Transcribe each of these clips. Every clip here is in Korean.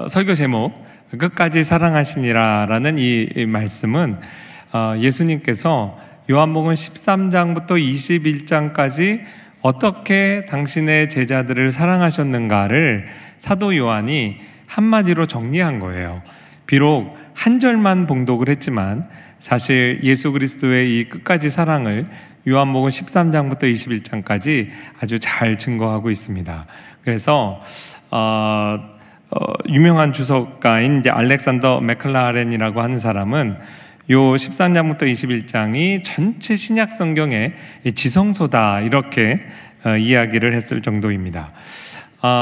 설교 제목 끝까지 사랑하시니라라는 이 말씀은 예수님께서 요한복음 13장부터 21장까지 어떻게 당신의 제자들을 사랑하셨는가를 사도 요한이 한마디로 정리한 거예요. 비록 한 절만 봉독을 했지만 사실 예수 그리스도의 이 끝까지 사랑을 요한복음 13장부터 21장까지 아주 잘 증거하고 있습니다. 그래서 유명한 주석가인 이제 알렉산더 맥클라렌이라고 하는 사람은 요 13장부터 21장이 전체 신약 성경의 지성소다 이렇게 이야기를 했을 정도입니다.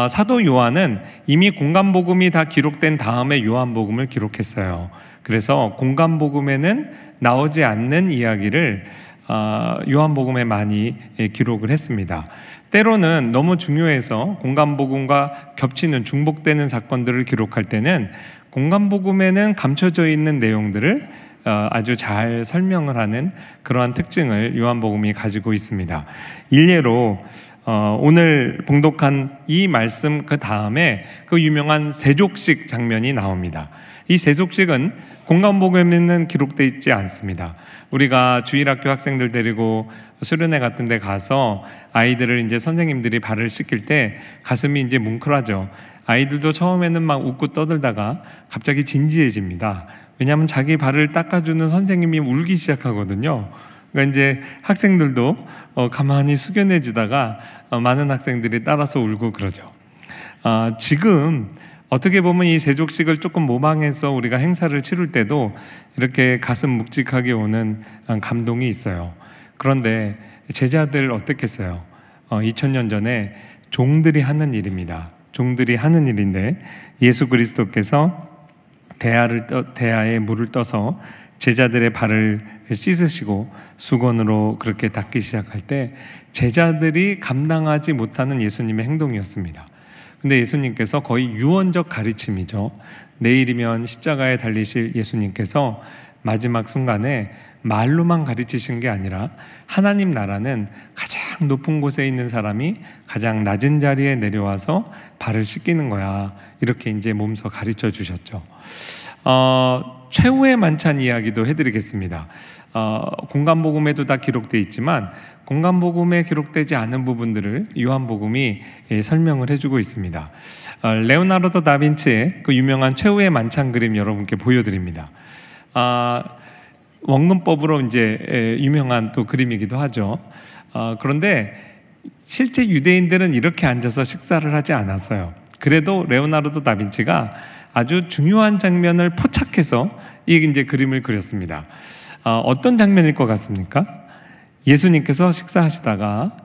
사도 요한은 이미 공간복음이 다 기록된 다음에 요한복음을 기록했어요. 그래서 공간복음에는 나오지 않는 이야기를 요한복음에 많이 기록을 했습니다. 때로는 너무 중요해서 공간복음과 겹치는 중복되는 사건들을 기록할 때는 공간복음에는 감춰져 있는 내용들을 아주 잘 설명을 하는 그러한 특징을 요한복음이 가지고 있습니다. 일례로 오늘 봉독한 이 말씀 그 다음에 그 유명한 세족식 장면이 나옵니다. 이 세족식은 공간복음에는 기록되어 있지 않습니다. 우리가 주일학교 학생들 데리고 수련회 같은 데 가서 아이들을 이제 선생님들이 발을 씻길 때 가슴이 이제 뭉클하죠. 아이들도 처음에는 막 웃고 떠들다가 갑자기 진지해집니다. 왜냐하면 자기 발을 닦아주는 선생님이 울기 시작하거든요. 그러니까 이제 학생들도 가만히 숙연해지다가 많은 학생들이 따라서 울고 그러죠. 지금 어떻게 보면 이 세족식을 조금 모방해서 우리가 행사를 치룰 때도 이렇게 가슴 묵직하게 오는 감동이 있어요. 그런데 제자들 어떻겠어요? 2000년 전에 종들이 하는 일입니다. 종들이 하는 일인데 예수 그리스도께서 대야에 물을 떠서 제자들의 발을 씻으시고 수건으로 그렇게 닦기 시작할 때 제자들이 감당하지 못하는 예수님의 행동이었습니다. 근데 예수님께서 거의 유언적 가르침이죠. 내일이면 십자가에 달리실 예수님께서 마지막 순간에 말로만 가르치신 게 아니라 하나님 나라는 가장 높은 곳에 있는 사람이 가장 낮은 자리에 내려와서 발을 씻기는 거야. 이렇게 이제 몸소 가르쳐 주셨죠. 최후의 만찬 이야기도 해드리겠습니다. 공간복음에도 다 기록되어 있지만 공간복음에 기록되지 않은 부분들을 요한복음이 설명을 해주고 있습니다. 레오나르도 다빈치의 그 유명한 최후의 만찬 그림 여러분께 보여드립니다. 원근법으로 이제 유명한 또 그림이기도 하죠. 그런데 실제 유대인들은 이렇게 앉아서 식사를 하지 않았어요. 그래도 레오나르도 다빈치가 아주 중요한 장면을 포착해서 이제 그림을 그렸습니다. 어떤 장면일 것 같습니까? 예수님께서 식사하시다가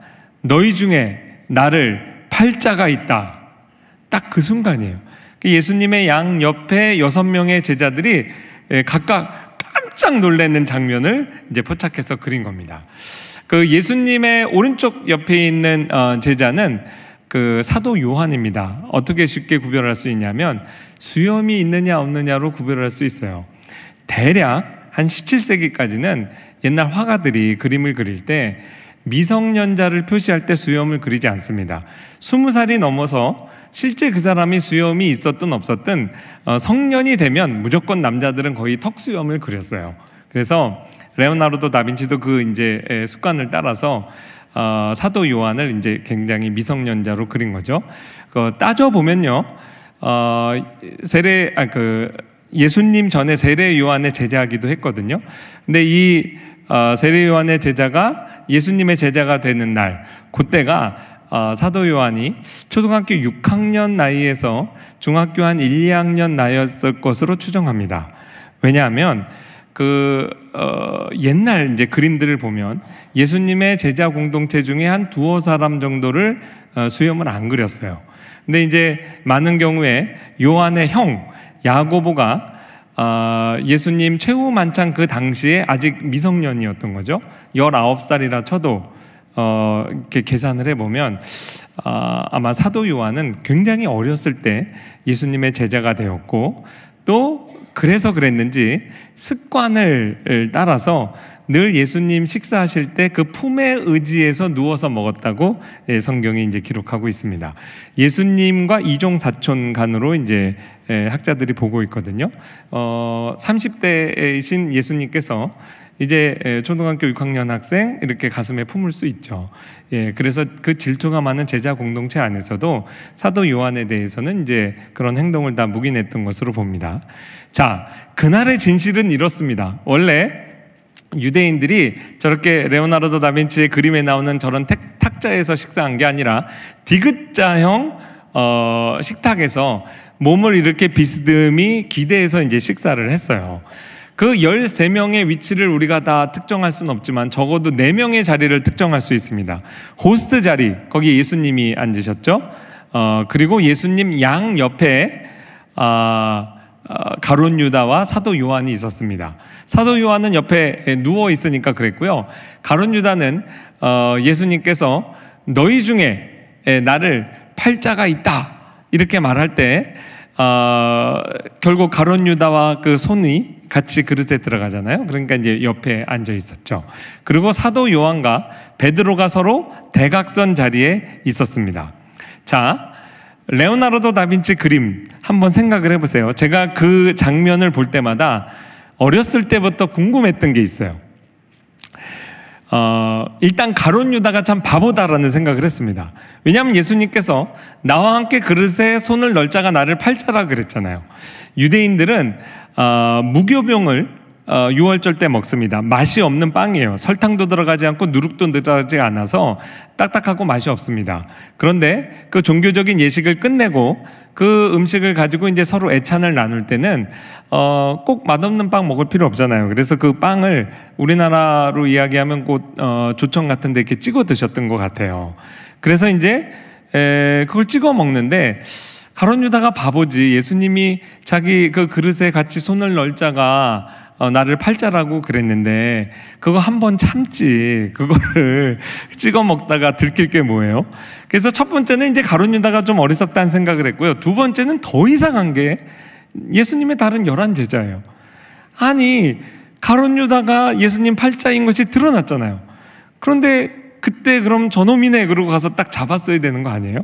너희 중에 나를 팔자가 있다. 딱 그 순간이에요. 예수님의 양 옆에 6명의 제자들이 각각 깜짝 놀라는 장면을 이제 포착해서 그린 겁니다. 그 예수님의 오른쪽 옆에 있는 제자는 그 사도 요한입니다. 어떻게 쉽게 구별할 수 있냐면 수염이 있느냐 없느냐로 구별할 수 있어요. 대략 한 17세기까지는 옛날 화가들이 그림을 그릴 때 미성년자를 표시할 때 수염을 그리지 않습니다. 20살이 넘어서 실제 그 사람이 수염이 있었든 없었든 성년이 되면 무조건 남자들은 거의 턱수염을 그렸어요. 그래서 레오나르도 다빈치도 그 이제 습관을 따라서 사도 요한을 이제 굉장히 미성년자로 그린 거죠. 따져 보면요, 예수님 전에 세례 요한의 제자이기도 했거든요. 근데 이 세례 요한의 제자가 예수님의 제자가 되는 날, 그때가 사도 요한이 초등학교 6학년 나이에서 중학교 한 1, 2학년 나이였을 것으로 추정합니다. 왜냐하면 옛날 이제 그림들을 보면 예수님의 제자 공동체 중에 한 두어 사람 정도를 수염을 안 그렸어요. 근데 이제 많은 경우에 요한의 형 야고보가 예수님 최후 만찬 그 당시에 아직 미성년이었던 거죠. 19살이라 쳐도 이렇게 계산을 해보면 아마 사도 요한은 굉장히 어렸을 때 예수님의 제자가 되었고 또 그래서 그랬는지 습관을 따라서 늘 예수님 식사하실 때 그 품에 의지해서 누워서 먹었다고 성경이 이제 기록하고 있습니다. 예수님과 이종 사촌 간으로 이제 학자들이 보고 있거든요. 30대이신 예수님께서 이제 초등학교 6학년 학생 이렇게 가슴에 품을 수 있죠. 그래서 그 질투가 많은 제자 공동체 안에서도 사도 요한에 대해서는 이제 그런 행동을 다 묵인했던 것으로 봅니다. 자, 그날의 진실은 이렇습니다. 원래 유대인들이 저렇게 레오나르도 다빈치의 그림에 나오는 저런 탁자에서 식사한 게 아니라 디귿자형 식탁에서 몸을 이렇게 비스듬히 기대해서 이제 식사를 했어요. 그 13명의 위치를 우리가 다 특정할 수는 없지만 적어도 4명의 자리를 특정할 수 있습니다. 호스트 자리, 거기 예수님이 앉으셨죠. 그리고 예수님 양 옆에 가룟 유다와 사도 요한이 있었습니다. 사도 요한은 옆에 누워 있으니까 그랬고요. 가룟 유다는 예수님께서 너희 중에 나를 팔자가 있다 이렇게 말할 때 결국 가룟 유다와 그 손이 같이 그릇에 들어가잖아요. 그러니까 이제 옆에 앉아 있었죠. 그리고 사도 요한과 베드로가 서로 대각선 자리에 있었습니다. 자, 레오나르도 다빈치 그림 한번 생각을 해보세요. 제가 그 장면을 볼 때마다 어렸을 때부터 궁금했던 게 있어요. 일단 가룟 유다가 참 바보다라는 생각을 했습니다. 왜냐하면 예수님께서 나와 함께 그릇에 손을 넣을 자가 나를 팔자라 그랬잖아요. 유대인들은 무교병을 6월절 때 먹습니다. 맛이 없는 빵이에요. 설탕도 들어가지 않고 누룩도 들어가지 않아서 딱딱하고 맛이 없습니다. 그런데 그 종교적인 예식을 끝내고 그 음식을 가지고 이제 서로 애찬을 나눌 때는 꼭 맛없는 빵 먹을 필요 없잖아요. 그래서 그 빵을 우리나라로 이야기하면 곧 조청 같은 데 이렇게 찍어 드셨던 것 같아요. 그래서 이제 그걸 찍어 먹는데 가룟 유다가 바보지. 예수님이 자기 그 그릇에 같이 손을 넣을 자가 나를 팔자라고 그랬는데 그거 한번 참지. 그거를 찍어 먹다가 들킬 게 뭐예요? 그래서 첫 번째는 이제 가룟 유다가 좀 어리석다는 생각을 했고요. 두 번째는 더 이상한 게 예수님의 다른 11제자예요. 아니, 가룟 유다가 예수님 팔자인 것이 드러났잖아요. 그런데 그때 그럼 저놈이네 그러고 가서 딱 잡았어야 되는 거 아니에요?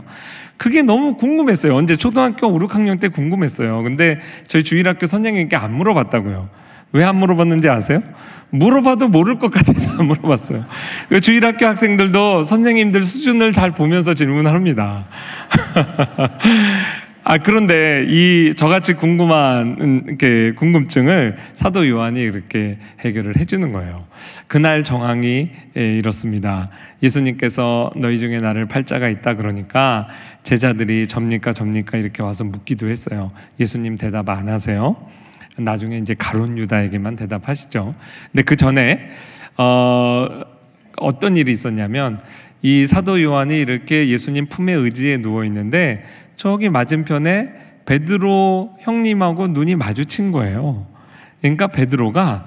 그게 너무 궁금했어요. 언제 초등학교 5, 6학년 때 궁금했어요. 근데 저희 주일학교 선생님께 안 물어봤다고요. 왜 안 물어봤는지 아세요? 물어봐도 모를 것 같아서 안 물어봤어요. 주일학교 학생들도 선생님들 수준을 잘 보면서 질문을 합니다. 그런데 이 저같이 궁금한 이렇게 궁금증을 사도 요한이 이렇게 해결을 해주는 거예요. 그날 정황이 이렇습니다. 예수님께서 너희 중에 나를 팔자가 있다 그러니까 제자들이 접니까 이렇게 와서 묻기도 했어요. 예수님 대답 안 하세요. 나중에 이제 가룟 유다에게만 대답하시죠. 근데 그 전에 어떤 일이 있었냐면 이 사도 요한이 이렇게 예수님 품에 의지해 누워 있는데 저기 맞은편에 베드로 형님하고 눈이 마주친 거예요. 그러니까 베드로가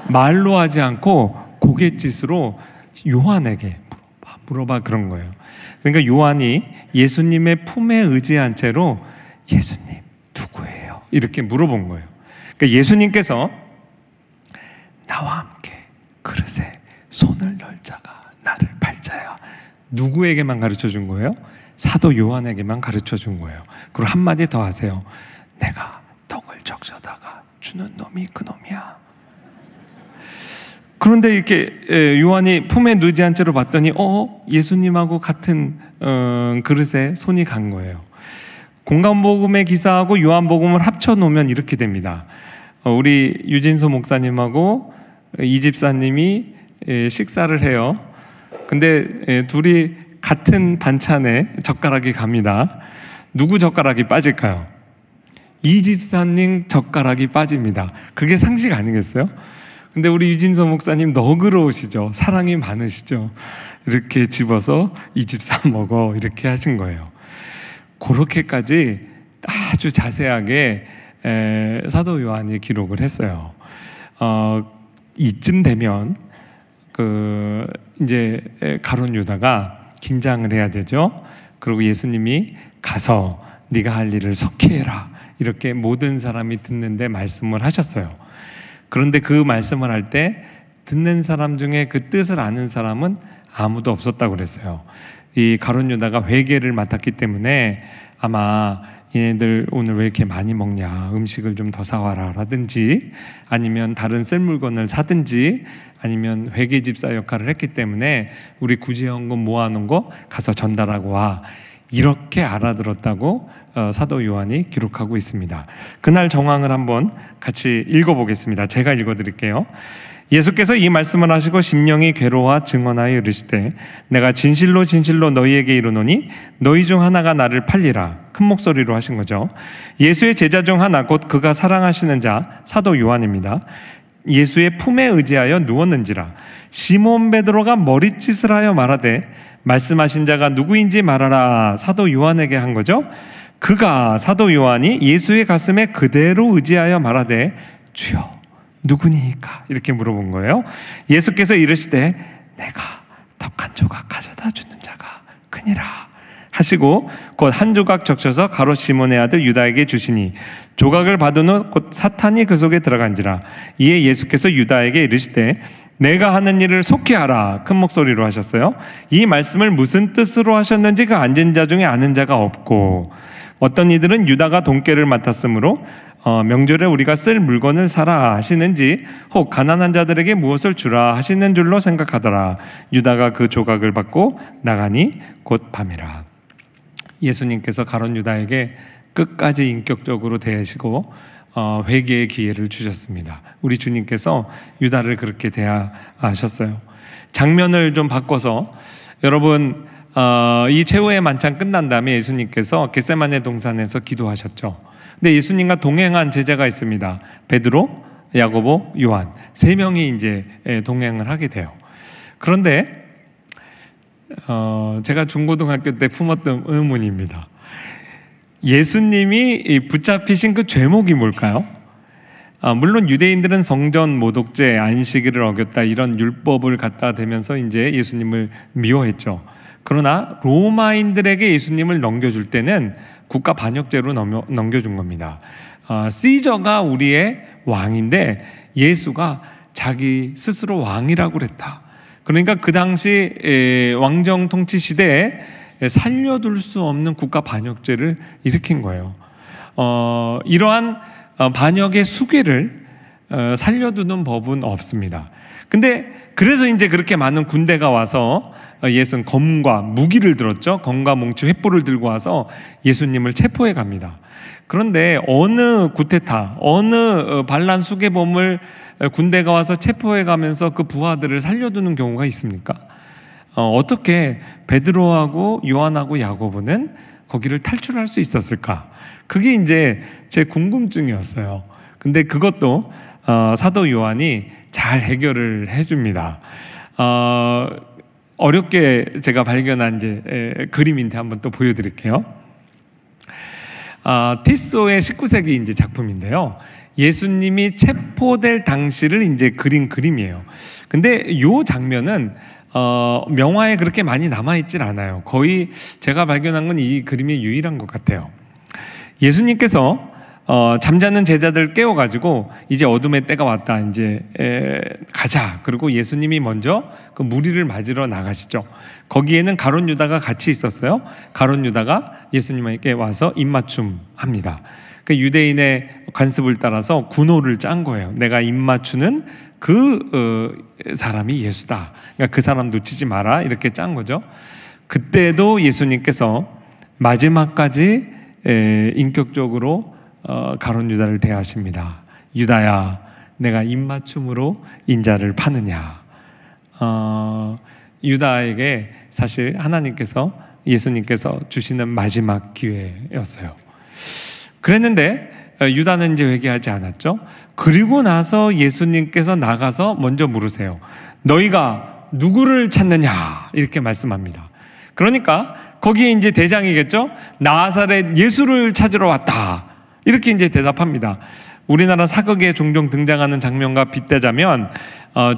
말로 하지 않고 고갯짓으로 요한에게 물어봐 그런 거예요. 그러니까 요한이 예수님의 품에 의지한 채로 예수님 누구예요? 이렇게 물어본 거예요. 그러니까 예수님께서 나와 함께 그릇에 손을 넣을 자가 나를 팔자야. 누구에게만 가르쳐 준 거예요? 사도 요한에게만 가르쳐 준 거예요. 그리고 한마디 더 하세요. 내가 떡을 적셔다가 주는 놈이 그 놈이야. 그런데 이렇게 요한이 품에 넣지 않은 채로 봤더니 예수님하고 같은 그릇에 손이 간 거예요. 공간복음의 기사하고 요한복음을 합쳐놓으면 이렇게 됩니다. 우리 유진소 목사님하고 이 집사님이 식사를 해요. 근데 둘이 같은 반찬에 젓가락이 갑니다. 누구 젓가락이 빠질까요? 이 집사님 젓가락이 빠집니다. 그게 상식 아니겠어요? 근데 우리 유진서 목사님 너그러우시죠? 사랑이 많으시죠? 이렇게 집어서 이 집사 먹어 이렇게 하신 거예요. 그렇게까지 아주 자세하게 사도 요한이 기록을 했어요. 이쯤 되면 이제 가룟 유다가 긴장을 해야 되죠. 그리고 예수님이 가서 네가 할 일을 속히 해라 이렇게 모든 사람이 듣는데 말씀을 하셨어요. 그런데 그 말씀을 할 때 듣는 사람 중에 그 뜻을 아는 사람은 아무도 없었다고 그랬어요. 이 가룟 유다가 회개를 맡았기 때문에 아마 얘네들 오늘 왜 이렇게 많이 먹냐, 음식을 좀 더 사와라 라든지, 아니면 다른 쓸 물건을 사든지, 아니면 회계집사 역할을 했기 때문에 우리 구제연금 모아놓은 거 가서 전달하고 와, 이렇게 알아들었다고 사도 요한이 기록하고 있습니다. 그날 정황을 한번 같이 읽어보겠습니다. 제가 읽어드릴게요. 예수께서 이 말씀을 하시고 심령이 괴로워 증언하여 이르시되 내가 진실로 진실로 너희에게 이르노니 너희 중 하나가 나를 팔리라. 큰 목소리로 하신 거죠. 예수의 제자 중 하나, 곧 그가 사랑하시는 자 사도 요한입니다. 예수의 품에 의지하여 누웠는지라. 시몬 베드로가 머리짓을 하여 말하되 말씀하신 자가 누구인지 말하라. 사도 요한에게 한 거죠. 그가, 사도 요한이 예수의 가슴에 그대로 의지하여 말하되 주여 누구니까? 이렇게 물어본 거예요. 예수께서 이르시되 내가 떡 한 조각 가져다 주는 자가 그니라 하시고 곧 한 조각 적셔서 가롯 시몬의 아들 유다에게 주시니 조각을 받은 후 곧 사탄이 그 속에 들어간지라. 이에 예수께서 유다에게 이르시되 내가 하는 일을 속히 하라. 큰 목소리로 하셨어요. 이 말씀을 무슨 뜻으로 하셨는지 그 앉은 자 중에 아는 자가 없고, 어떤 이들은 유다가 돈깨를 맡았으므로 명절에 우리가 쓸 물건을 사라 하시는지, 혹 가난한 자들에게 무엇을 주라 하시는 줄로 생각하더라. 유다가 그 조각을 받고 나가니 곧 밤이라. 예수님께서 가룟 유다에게 끝까지 인격적으로 대하시고 회개의 기회를 주셨습니다. 우리 주님께서 유다를 그렇게 대하셨어요. 장면을 좀 바꿔서, 여러분 이 최후의 만찬 끝난 다음에 예수님께서 겟세마네 동산에서 기도하셨죠. 근데 예수님과 동행한 제자가 있습니다. 베드로, 야고보, 요한, 세 명이 이제 동행을 하게 돼요. 그런데 제가 중고등학교 때 품었던 의문입니다. 예수님이 붙잡히신 그 죄목이 뭘까요? 물론 유대인들은 성전 모독죄, 안식일을 어겼다 이런 율법을 갖다 대면서 이제 예수님을 미워했죠. 그러나 로마인들에게 예수님을 넘겨줄 때는 국가 반역죄로 넘겨준 겁니다. 시저가 우리의 왕인데 예수가 자기 스스로 왕이라고 그랬다. 그러니까 그 당시 왕정 통치 시대에 살려둘 수 없는 국가 반역죄를 일으킨 거예요. 이러한 반역의 수괴를 살려두는 법은 없습니다. 근데 그래서 이제 그렇게 많은 군대가 와서 예수는 검과 무기를 들었죠. 검과 몽치 횃불을 들고 와서 예수님을 체포해 갑니다. 그런데 어느 구테타, 어느 반란 수괴범을 군대가 와서 체포해 가면서 그 부하들을 살려두는 경우가 있습니까? 어떻게 베드로하고 요한하고 야고보는 거기를 탈출할 수 있었을까? 그게 이제 제 궁금증이었어요. 근데 그것도 사도 요한이 잘 해결을 해줍니다. 어렵게 제가 발견한 이제 그림인데 한번 또 보여드릴게요. 티소의 19세기 이제 작품인데요. 예수님이 체포될 당시를 이제 그린 그림이에요. 근데 이 장면은 명화에 그렇게 많이 남아있질 않아요. 거의 제가 발견한 건 이 그림이 유일한 것 같아요. 예수님께서 잠자는 제자들 깨워가지고 이제 어둠의 때가 왔다, 이제 가자. 그리고 예수님이 먼저 그 무리를 맞으러 나가시죠. 거기에는 가룟 유다가 같이 있었어요. 가룟 유다가 예수님에게 와서 입맞춤 합니다. 그 유대인의 관습을 따라서 군호를 짠 거예요. 내가 입맞추는 그 사람이 예수다. 그러니까 그 사람 놓치지 마라. 이렇게 짠 거죠. 그때도 예수님께서 마지막까지 인격적으로 가룟 유다를 대하십니다. 유다야, 내가 입맞춤으로 인자를 파느냐. 유다에게 사실 하나님께서, 예수님께서 주시는 마지막 기회였어요. 그랬는데 유다는 이제 회개하지 않았죠. 그리고 나서 예수님께서 나가서 먼저 물으세요. 너희가 누구를 찾느냐? 이렇게 말씀합니다. 그러니까 거기에 이제 대장이겠죠. 나사렛 예수를 찾으러 왔다. 이렇게 이제 대답합니다. 우리나라 사극에 종종 등장하는 장면과 빗대자면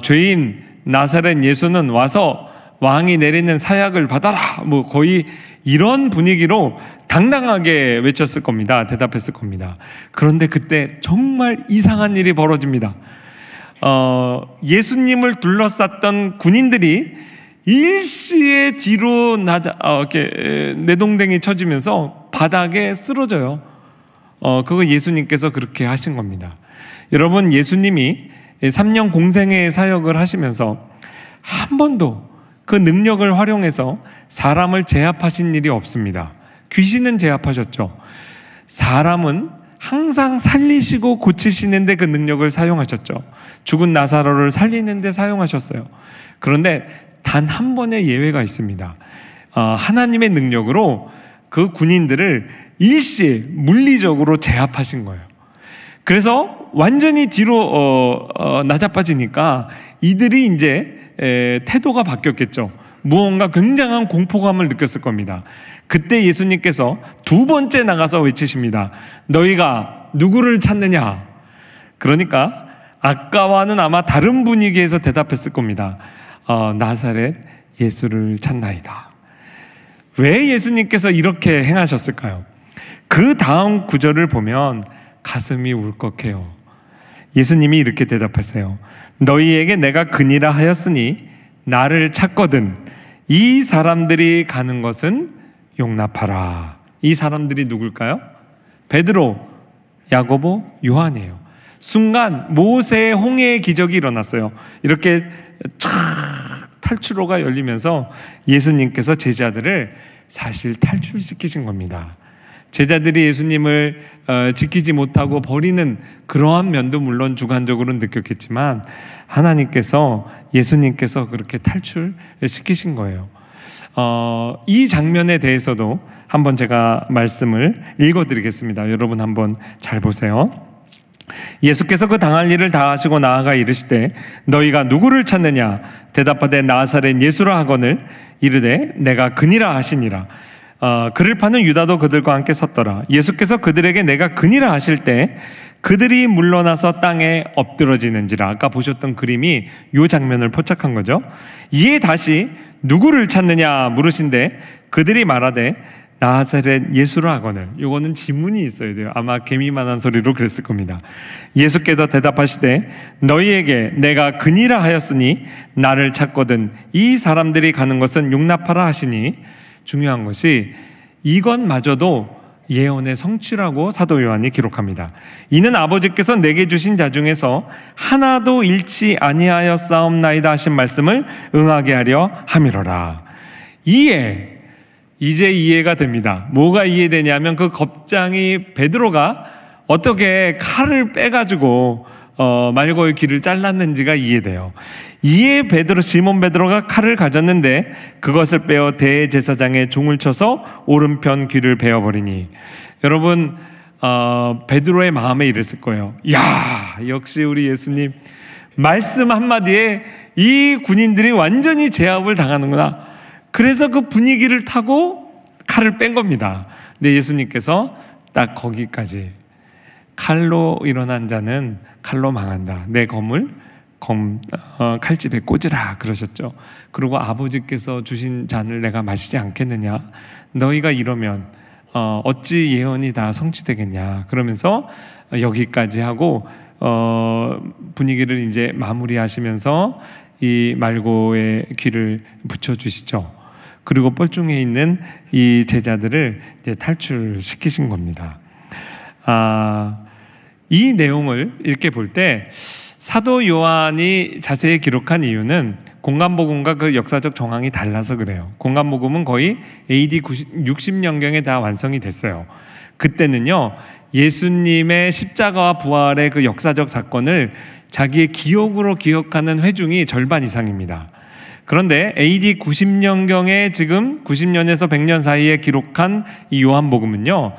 죄인 나사렛 예수는 와서 왕이 내리는 사약을 받아라. 뭐 거의 이런 분위기로 당당하게 외쳤을 겁니다. 대답했을 겁니다. 그런데 그때 정말 이상한 일이 벌어집니다. 예수님을 둘러쌌던 군인들이 일시에 뒤로 이렇게 내동댕이 쳐지면서 바닥에 쓰러져요. 그거 예수님께서 그렇게 하신 겁니다. 여러분, 예수님이 3년 공생애 사역을 하시면서 한 번도 그 능력을 활용해서 사람을 제압하신 일이 없습니다. 귀신은 제압하셨죠. 사람은 항상 살리시고 고치시는데 그 능력을 사용하셨죠. 죽은 나사로를 살리는데 사용하셨어요. 그런데 단 한 번의 예외가 있습니다. 하나님의 능력으로 그 군인들을 일시에 물리적으로 제압하신 거예요. 그래서 완전히 뒤로 나자빠지니까 이들이 이제 태도가 바뀌었겠죠. 무언가 굉장한 공포감을 느꼈을 겁니다. 그때 예수님께서 두 번째 나가서 외치십니다. 너희가 누구를 찾느냐? 그러니까 아까와는 아마 다른 분위기에서 대답했을 겁니다. 나사렛 예수를 찾나이다. 왜 예수님께서 이렇게 행하셨을까요? 그 다음 구절을 보면 가슴이 울컥해요. 예수님이 이렇게 대답하세요. 너희에게 내가 그니라 하였으니 나를 찾거든 이 사람들이 가는 것은 용납하라. 이 사람들이 누굴까요? 베드로, 야고보, 요한이에요. 순간 모세의 홍해의 기적이 일어났어요. 이렇게 쫙 탈출로가 열리면서 예수님께서 제자들을 사실 탈출시키신 겁니다. 제자들이 예수님을 지키지 못하고 버리는 그러한 면도 물론 주관적으로 느꼈겠지만 하나님께서, 예수님께서 그렇게 탈출시키신 거예요. 이 장면에 대해서도 한번 제가 말씀을 읽어드리겠습니다. 여러분 한번 잘 보세요. 예수께서 그 당할 일을 다 하시고 나아가 이르시되 너희가 누구를 찾느냐? 대답하되 나사렛 예수라 하거늘 이르되 내가 그니라 하시니라. 그를 파는 유다도 그들과 함께 섰더라. 예수께서 그들에게 내가 그니라 하실 때 그들이 물러나서 땅에 엎드러지는지라. 아까 보셨던 그림이 이 장면을 포착한 거죠. 이에 다시 누구를 찾느냐 물으신데 그들이 말하되 나사렛 예수라 하거늘. 요거는 지문이 있어야 돼요. 아마 개미만한 소리로 그랬을 겁니다. 예수께서 대답하시되 너희에게 내가 그니라 하였으니 나를 찾거든 이 사람들이 가는 것은 용납하라 하시니, 중요한 것이 이것마저도 예언의 성취라고 사도 요한이 기록합니다. 이는 아버지께서 내게 주신 자 중에서 하나도 잃지 아니하였사옵나이다 하신 말씀을 응하게 하려 함이로라. 이제 이해가 됩니다. 뭐가 이해되냐면 그 겁쟁이 베드로가 어떻게 칼을 빼가지고 말고의 귀를 잘랐는지가 이해돼요. 이에 시몬 베드로가 칼을 가졌는데 그것을 빼어 대제사장의 종을 쳐서 오른편 귀를 베어버리니. 여러분, 베드로의 마음에 이랬을 거예요. 야, 역시 우리 예수님 말씀 한마디에 이 군인들이 완전히 제압을 당하는구나. 그래서 그 분위기를 타고 칼을 뺀 겁니다. 근데 예수님께서 딱 거기까지, 칼로 일어난 자는 칼로 망한다. 내 검을 칼집에 꽂으라 그러셨죠. 그리고 아버지께서 주신 잔을 내가 마시지 않겠느냐. 너희가 이러면 어찌 예언이 다 성취되겠냐. 그러면서 여기까지 하고 분위기를 이제 마무리하시면서 이 말고의 귀를 붙여주시죠. 그리고 뻘중에 있는 이 제자들을 이제 탈출시키신 겁니다. 이 내용을 이렇게 볼 때 사도 요한이 자세히 기록한 이유는 공간복음과 그 역사적 정황이 달라서 그래요. 공간복음은 거의 AD 60년경에 다 완성이 됐어요. 그때는요, 예수님의 십자가와 부활의 그 역사적 사건을 자기의 기억으로 기억하는 회중이 절반 이상입니다. 그런데 AD 90년경에 지금 90년에서 100년 사이에 기록한 이 요한복음은요,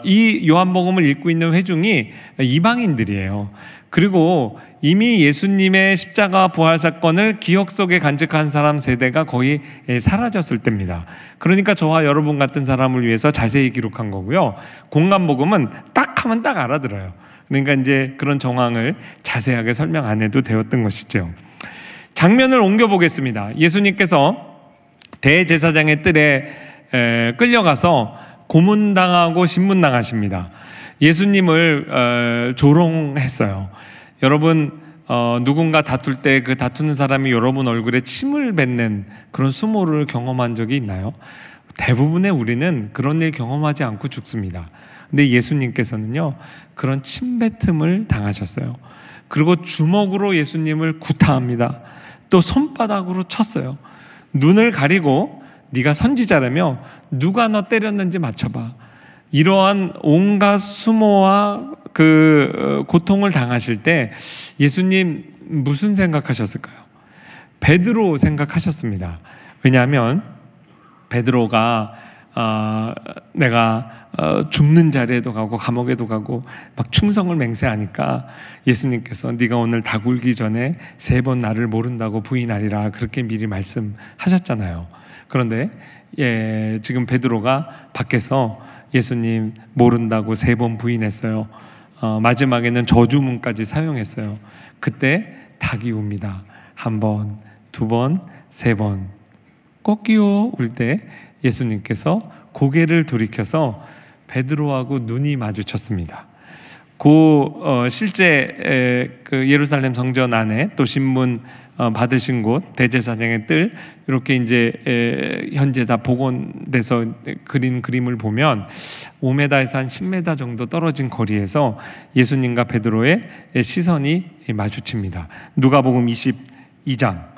이 요한복음을 읽고 있는 회중이 이방인들이에요. 그리고 이미 예수님의 십자가 부활 사건을 기억 속에 간직한 사람 세대가 거의 사라졌을 때입니다. 그러니까 저와 여러분 같은 사람을 위해서 자세히 기록한 거고요. 공간복음은 딱 하면 딱 알아들어요. 그러니까 이제 그런 정황을 자세하게 설명 안 해도 되었던 것이죠. 장면을 옮겨보겠습니다. 예수님께서 대제사장의 뜰에 끌려가서 고문당하고 신문당하십니다. 예수님을 조롱했어요. 여러분 누군가 다툴 때 그 다투는 사람이 여러분 얼굴에 침을 뱉는 그런 수모를 경험한 적이 있나요? 대부분의 우리는 그런 일 경험하지 않고 죽습니다. 근데 예수님께서는요, 그런 침뱉음을 당하셨어요. 그리고 주먹으로 예수님을 구타합니다. 또 손바닥으로 쳤어요. 눈을 가리고 네가 선지자라며 누가 너 때렸는지 맞춰봐. 이러한 온갖 수모와 그 고통을 당하실 때 예수님 무슨 생각하셨을까요? 베드로 생각하셨습니다. 왜냐하면 베드로가 내가 죽는 자리에도 가고 감옥에도 가고 막 충성을 맹세하니까 예수님께서 네가 오늘 다 굴기 전에 3번 나를 모른다고 부인하리라 그렇게 미리 말씀하셨잖아요. 그런데 지금 베드로가 밖에서 예수님 모른다고 3번 부인했어요. 마지막에는 저주문까지 사용했어요. 그때 닭이 웁니다. 1번, 2번, 3번. 꺾이오 울 때 예수님께서 고개를 돌이켜서 베드로하고 눈이 마주쳤습니다. 실제 그 예루살렘 성전 안에 또 신문 받으신 곳 대제사장의 뜰 이렇게 이제 현재 다 복원돼서 그린 그림을 보면 5m에서 한 10m 정도 떨어진 거리에서 예수님과 베드로의 시선이 마주칩니다. 누가복음 22장.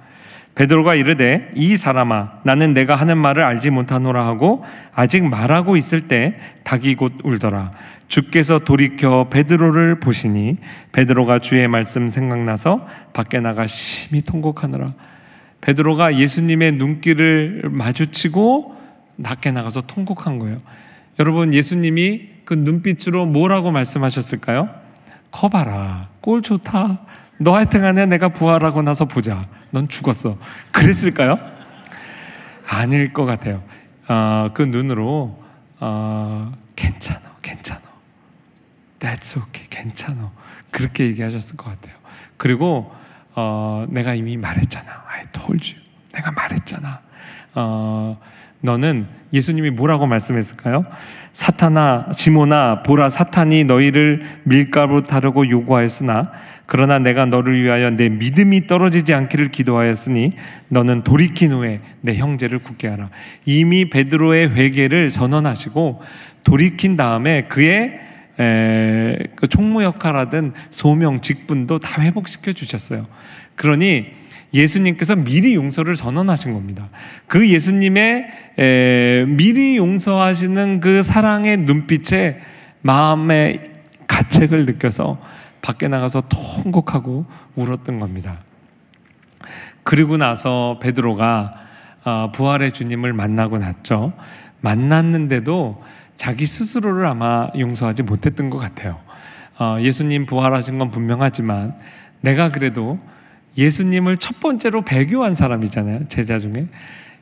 베드로가 이르되 이 사람아 나는 내가 하는 말을 알지 못하노라 하고 아직 말하고 있을 때 닭이 곧 울더라. 주께서 돌이켜 베드로를 보시니 베드로가 주의 말씀 생각나서 밖에 나가 심히 통곡하느라. 베드로가 예수님의 눈길을 마주치고 밖에 나가서 통곡한 거예요. 여러분, 예수님이 그 눈빛으로 뭐라고 말씀하셨을까요? 커봐라, 꼴 좋다, 너 하여튼간에 내가 부활하고 나서 보자, 넌 죽었어, 그랬을까요? 아닐 것 같아요. 그 눈으로 괜찮아, That's okay, 괜찮아, 그렇게 얘기하셨을 것 같아요. 그리고 내가 이미 말했잖아, I told you, 내가 말했잖아. 너는, 예수님이 뭐라고 말씀했을까요? 사탄아, 시몬아, 보라, 사탄이 너희를 밀가루 타려고 요구하였으나 그러나 내가 너를 위하여 내 믿음이 떨어지지 않기를 기도하였으니 너는 돌이킨 후에 내 형제를 굳게 하라. 이미 베드로의 회개를 선언하시고 돌이킨 다음에 그의 그 총무 역할하던 소명, 직분도 다 회복시켜 주셨어요. 그러니 예수님께서 미리 용서를 선언하신 겁니다. 그 예수님의 미리 용서하시는 그 사랑의 눈빛에 마음의 가책을 느껴서 밖에 나가서 통곡하고 울었던 겁니다. 그리고 나서 베드로가 부활의 주님을 만나고 났죠. 만났는데도 자기 스스로를 아마 용서하지 못했던 것 같아요. 예수님 부활하신 건 분명하지만 내가 그래도 예수님을 첫 번째로 배교한 사람이잖아요. 제자 중에.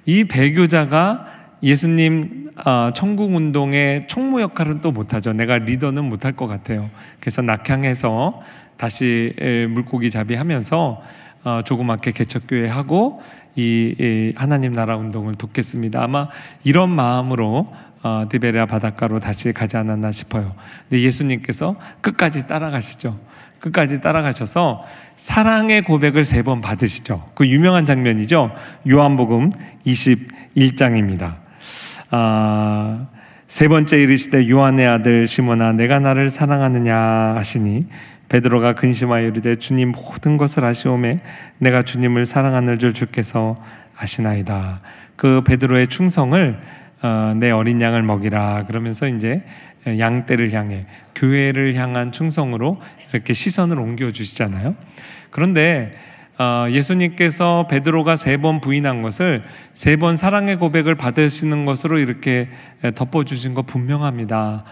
이 배교자가 예수님 천국운동의 총무 역할은 또 못하죠. 내가 리더는 못할 것 같아요. 그래서 낙향해서 다시 물고기 잡이하면서 조그맣게 개척교회 하고 이 하나님 나라 운동을 돕겠습니다. 아마 이런 마음으로 디베랴 바닷가로 다시 가지 않았나 싶어요. 근데 예수님께서 끝까지 따라가시죠. 끝까지 따라가셔서 사랑의 고백을 3번 받으시죠. 그 유명한 장면이죠. 요한복음 21장입니다. 3번째 이르시되 요한의 아들 시몬아 내가 나를 사랑하느냐 하시니 베드로가 근심하여 이르되 주님 모든 것을 아시오매 내가 주님을 사랑하는 줄 주께서 아시나이다. 그 베드로의 충성을 내 어린 양을 먹이라 그러면서 이제 양떼를 향해 교회를 향한 충성으로 이렇게 시선을 옮겨 주시잖아요. 그런데 예수님께서 베드로가 3번 부인한 것을 3번 사랑의 고백을 받으시는 것으로 이렇게 덮어주신 거 분명합니다.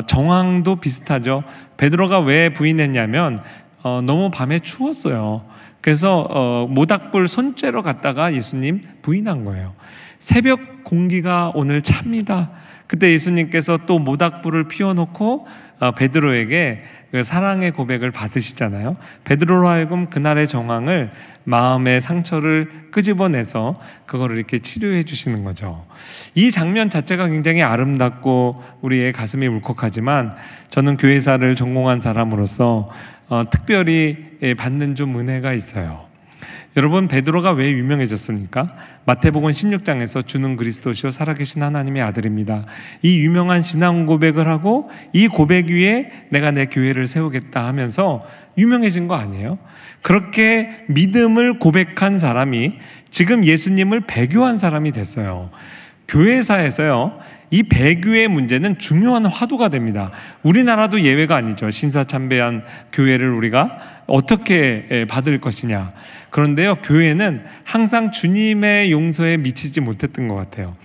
정황도 비슷하죠. 베드로가 왜 부인했냐면 너무 밤에 추웠어요. 그래서 모닥불 손죄로 갔다가 예수님 부인한 거예요. 새벽 공기가 오늘 찹니다. 그때 예수님께서 또 모닥불을 피워놓고 베드로에게 그 사랑의 고백을 받으시잖아요. 베드로로 하여금 그날의 정황을, 마음의 상처를 끄집어내서 그거를 이렇게 치료해 주시는 거죠. 이 장면 자체가 굉장히 아름답고 우리의 가슴이 울컥하지만 저는 교회사를 전공한 사람으로서 특별히 받는 좀 은혜가 있어요. 여러분, 베드로가 왜 유명해졌습니까? 마태복음 16장에서 주는 그리스도시요 살아계신 하나님의 아들입니다, 이 유명한 신앙 고백을 하고 이 고백 위에 내가 내 교회를 세우겠다 하면서 유명해진 거 아니에요? 그렇게 믿음을 고백한 사람이 지금 예수님을 배교한 사람이 됐어요. 교회사에서요, 이 배교의 문제는 중요한 화두가 됩니다. 우리나라도 예외가 아니죠. 신사참배한 교회를 우리가 어떻게 받을 것이냐. 그런데요, 교회는 항상 주님의 용서에 미치지 못했던 것 같아요.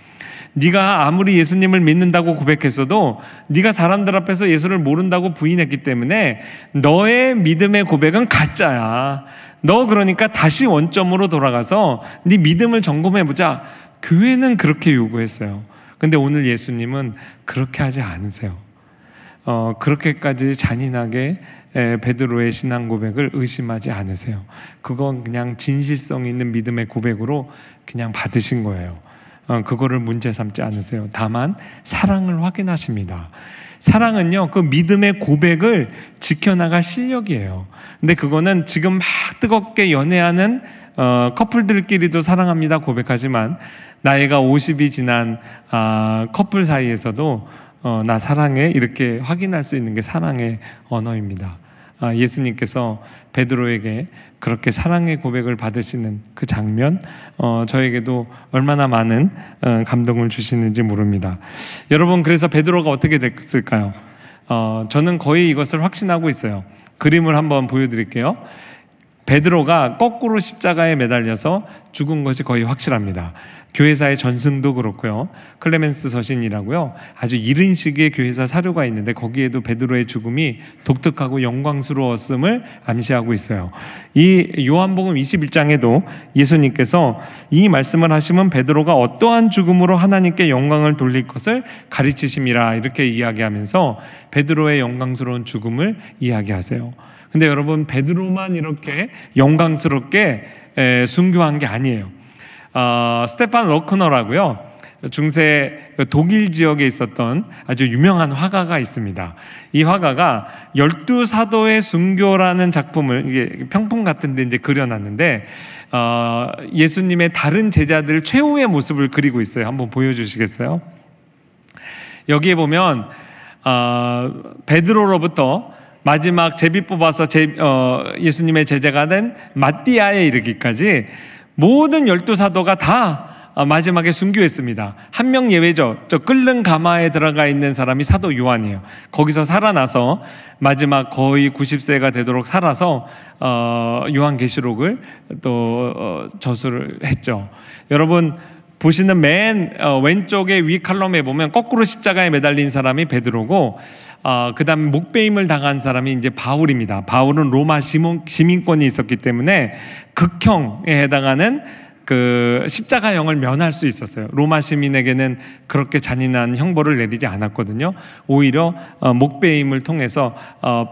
네가 아무리 예수님을 믿는다고 고백했어도 네가 사람들 앞에서 예수를 모른다고 부인했기 때문에 너의 믿음의 고백은 가짜야. 너 그러니까 다시 원점으로 돌아가서 네 믿음을 점검해보자. 교회는 그렇게 요구했어요. 근데 오늘 예수님은 그렇게 하지 않으세요. 그렇게까지 잔인하게 베드로의 신앙 고백을 의심하지 않으세요. 그건 그냥 진실성 있는 믿음의 고백으로 그냥 받으신 거예요. 그거를 문제 삼지 않으세요. 다만 사랑을 확인하십니다. 사랑은요, 그 믿음의 고백을 지켜나갈 실력이에요. 근데 그거는 지금 막 뜨겁게 연애하는 커플들끼리도 사랑합니다 고백하지만, 나이가 50이 지난 커플 사이에서도 나 사랑해 이렇게 확인할 수 있는 게 사랑의 언어입니다. 예수님께서 베드로에게 그렇게 사랑의 고백을 받으시는 그 장면, 저에게도 얼마나 많은 감동을 주시는지 모릅니다. 여러분, 그래서 베드로가 어떻게 됐을까요? 저는 거의 이것을 확신하고 있어요. 그림을 한번 보여드릴게요. 베드로가 거꾸로 십자가에 매달려서 죽은 것이 거의 확실합니다. 교회사의 전승도 그렇고요, 클레멘스 서신이라고요, 아주 이른 시기의 교회사 사료가 있는데 거기에도 베드로의 죽음이 독특하고 영광스러웠음을 암시하고 있어요. 이 요한복음 21장에도 예수님께서 이 말씀을 하시면 베드로가 어떠한 죽음으로 하나님께 영광을 돌릴 것을 가르치심이라 이렇게 이야기하면서 베드로의 영광스러운 죽음을 이야기하세요. 근데 여러분, 베드로만 이렇게 영광스럽게 순교한 게 아니에요. 스테판 러크너라고요, 중세 독일 지역에 있었던 아주 유명한 화가가 있습니다. 이 화가가 12사도의 순교라는 작품을, 이게 평풍 같은데 이제 그려놨는데, 예수님의 다른 제자들 최후의 모습을 그리고 있어요. 한번 보여주시겠어요? 여기에 보면 베드로로부터 마지막 제비 뽑아서 예수님의 제자가 된 마띠아에 이르기까지 모든 12사도가 다 마지막에 순교했습니다. 한 명 예외죠. 저 끓는 가마에 들어가 있는 사람이 사도 요한이에요. 거기서 살아나서 마지막 거의 90세가 되도록 살아서 요한계시록을 또 저술을 했죠. 여러분, 보시는 맨 왼쪽의 위 칼럼에 보면 거꾸로 십자가에 매달린 사람이 베드로고, 그 다음에 목베임을 당한 사람이 이제 바울입니다. 바울은 로마 시민권이 있었기 때문에 극형에 해당하는 그 십자가형을 면할 수 있었어요. 로마 시민에게는 그렇게 잔인한 형벌을 내리지 않았거든요. 오히려 목베임을 통해서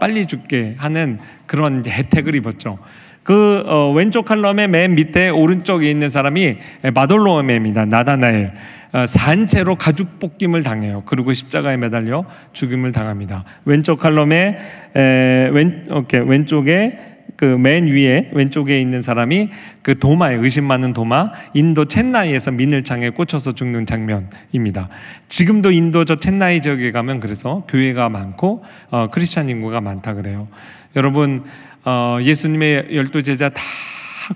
빨리 죽게 하는 그런 이제 혜택을 입었죠. 그 왼쪽 칼럼의 맨 밑에 오른쪽에 있는 사람이 바돌로메입니다. 나다나엘. 산채로 가죽 벗김을 당해요. 그리고 십자가에 매달려 죽임을 당합니다. 왼쪽 칼럼의 왼쪽에 그 맨 위에 왼쪽에 있는 사람이 그 도마에, 의심 많은 도마, 인도 첸나이에서 민을창에 꽂혀서 죽는 장면입니다. 지금도 인도 저 첸나이 지역에 가면 그래서 교회가 많고 크리스찬 인구가 많다 그래요. 여러분, 예수님의 12제자 다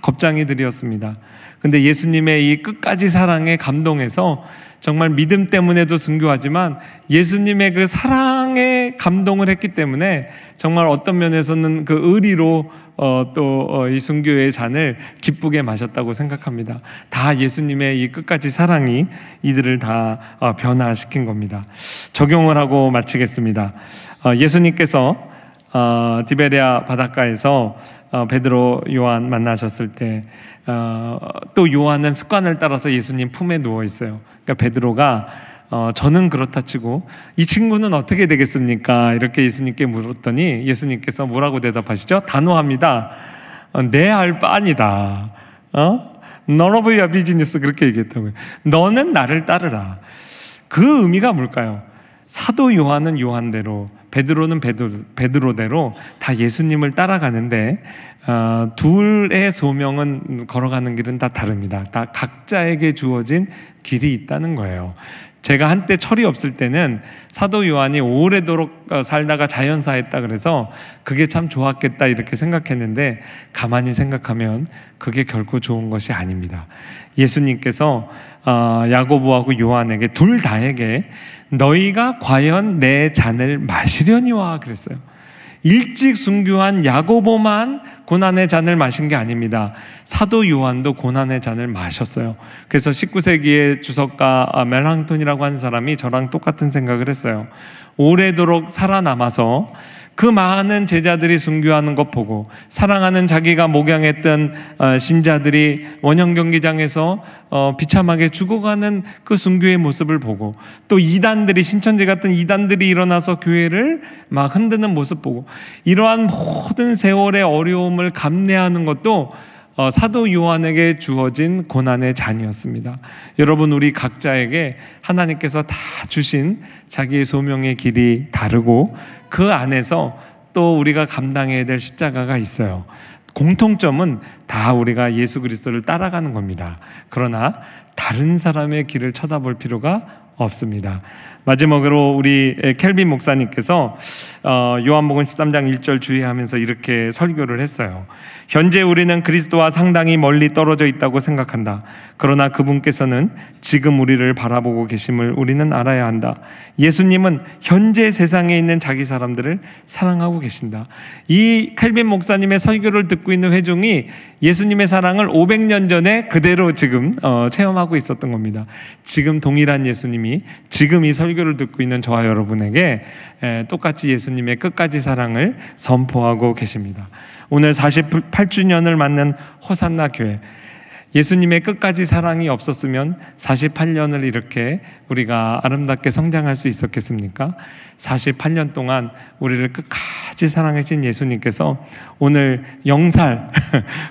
겁장이들이었습니다. 근데 예수님의 이 끝까지 사랑에 감동해서 정말 믿음 때문에도 순교하지만 예수님의 그 사랑에 감동을 했기 때문에 정말 어떤 면에서는 그 의리로 또 이 순교의 잔을 기쁘게 마셨다고 생각합니다. 다 예수님의 이 끝까지 사랑이 이들을 다 변화시킨 겁니다. 적용을 하고 마치겠습니다. 예수님께서 디베랴 바닷가에서 베드로, 요한 만나셨을 때 또 요한은 습관을 따라서 예수님 품에 누워 있어요. 그러니까 베드로가 저는 그렇다 치고 이 친구는 어떻게 되겠습니까? 이렇게 예수님께 물었더니 예수님께서 뭐라고 대답하시죠? 단호합니다. 내 알 바 아니다. None of your business, 그렇게 얘기했다고요. 너는 나를 따르라. 그 의미가 뭘까요? 사도 요한은 요한대로, 베드로는 베드로대로 다 예수님을 따라가는데 둘의 소명은 걸어가는 길은 다 다릅니다. 다 각자에게 주어진 길이 있다는 거예요. 제가 한때 철이 없을 때는 사도 요한이 오래도록 살다가 자연사했다 그래서 그게 참 좋았겠다 이렇게 생각했는데, 가만히 생각하면 그게 결코 좋은 것이 아닙니다. 예수님께서 야고보하고 요한에게, 둘 다에게 너희가 과연 내 잔을 마시려니와 그랬어요. 일찍 순교한 야고보만 고난의 잔을 마신 게 아닙니다. 사도 요한도 고난의 잔을 마셨어요. 그래서 19세기의 주석가 멜랑톤이라고 하는 사람이 저랑 똑같은 생각을 했어요. 오래도록 살아남아서 그 많은 제자들이 순교하는 것 보고, 사랑하는 자기가 목양했던 신자들이 원형 경기장에서 비참하게 죽어가는 그 순교의 모습을 보고, 또 이단들이, 신천지 같은 이단들이 일어나서 교회를 막 흔드는 모습 보고, 이러한 모든 세월의 어려움을 감내하는 것도 사도 요한에게 주어진 고난의 잔이었습니다. 여러분, 우리 각자에게 하나님께서 다 주신 자기의 소명의 길이 다르고, 그 안에서 또 우리가 감당해야 될 십자가가 있어요. 공통점은 다 우리가 예수 그리스도를 따라가는 겁니다. 그러나 다른 사람의 길을 쳐다볼 필요가 없습니다. 마지막으로 우리 켈빈 목사님께서 요한복음 13장 1절 주의하면서 이렇게 설교를 했어요. 현재 우리는 그리스도와 상당히 멀리 떨어져 있다고 생각한다. 그러나 그분께서는 지금 우리를 바라보고 계심을 우리는 알아야 한다. 예수님은 현재 세상에 있는 자기 사람들을 사랑하고 계신다. 이 켈빈 목사님의 설교를 듣고 있는 회중이 예수님의 사랑을 500년 전에 그대로 지금 체험하고 있었던 겁니다. 지금 동일한 예수님이 지금 이 설교를 듣고 있는 저와 여러분에게 똑같이 예수님의 끝까지 사랑을 선포하고 계십니다. 오늘 48주년을 맞는 호산나 교회, 예수님의 끝까지 사랑이 없었으면 48년을 이렇게 우리가 아름답게 성장할 수 있었겠습니까? 48년 동안 우리를 끝까지 사랑하신 예수님께서 오늘 0살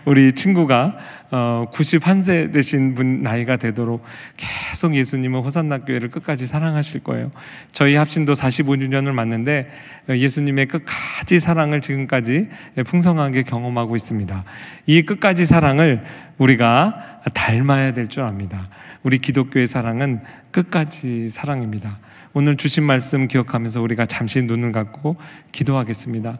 우리 친구가 91세 되신 분 나이가 되도록 계속 예수님은 호산나 교회를 끝까지 사랑하실 거예요. 저희 합신도 45주년을 맞는데 예수님의 끝까지 사랑을 지금까지 풍성하게 경험하고 있습니다. 이 끝까지 사랑을 우리가 닮아야 될 줄 압니다. 우리 기독교의 사랑은 끝까지 사랑입니다. 오늘 주신 말씀 기억하면서 우리가 잠시 눈을 감고 기도하겠습니다.